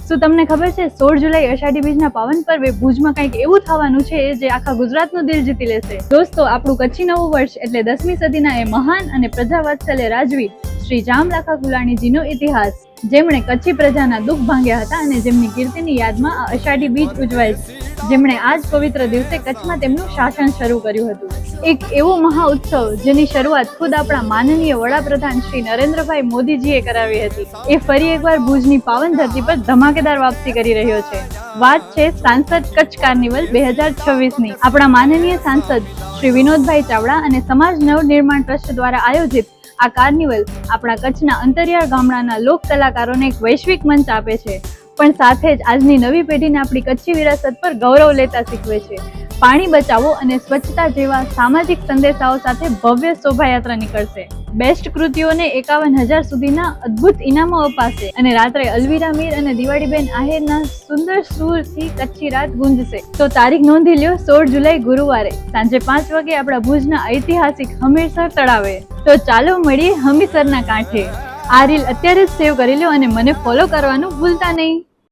શું તમને ખબર છે 16 જુલાઈ અષાઢી બીજના પાવન પર્વે ભુજમાં કંઈક એવું થવાનું છે જે આખા ગુજરાતનું દિલ જીતી લેશે? દોસ્તો, આપણું કચ્છી નવું વર્ષ એટલે 10મી સદીના એ મહાન અને પ્રજાવાત્સલ્ય રાજવી શ્રી જામલાખા કુલાણીજીનો ઇતિહાસ, જેમણે કચ્છી પ્રજાના દુઃખ ભાંગ્યા હતા અને જેમની કીર્તિની યાદમાં આ અષાઢી બીજ ઉજવાય છે. જેમણે આ જ પવિત્ર દિવસે કચ્છમાં તેમનું શાસન શરૂ કર્યું હતું. એક એવો મહા ઉત્સવ જેની શરૂઆત ખુદ આપણા માનનીય વડાપ્રધાન શ્રી નરેન્દ્રભાઈ મોદીજીએ કરાવી હતી. એ ફરી એકવાર ભુજની પાવન ધરતી પર ધમાકેદાર વાપસી કરી રહ્યો છે. વાત છે સાંસદ કચ્છ કાર્નિવલ 2026ની. આપણા માનનીય સાંસદ શ્રી વિનોદભાઈ ચાવડા અને સમાજ નવનિર્માણ ટ્રસ્ટ દ્વારા આયોજિત આ કાર્નિવલ આપણા કચ્છના અંતરિયાળ ગામડાના લોક કલાકારોને એક વૈશ્વિક મંચ આપે છે, પણ સાથે જ આજની નવી પેઢીને આપણી કચ્છી વિરાસત પર ગૌરવ લેતા શીખવે છે. પાણી બચાવો અને સ્વચ્છતા જેવા સામાજિક સંદેશાઓ સાથે ભવ્ય શોભાયાત્રા નીકળશે. બેસ્ટ કૃતિઓને 51,000 સુધીના અદ્ભુત ઇનામો અપાશે અને રાત્રે અલવીરા મીર અને દિવાળીબેન આહિરના સુંદર સૂરથી કચ્છી રાત ગુંજશે. તો તારીખ નોંધી લ્યો, 16 જુલાઈ ગુરુવારે સાંજે 5 વાગે આપણા ભુજના ઐતિહાસિક હમીરસર તળાવે. તો ચાલો મળીએ હમીરસરના કાંઠે. આ રીલ અત્યારે જ સેવ કરી લો અને મને ફોલો કરવાનું ભૂલતા નહીં.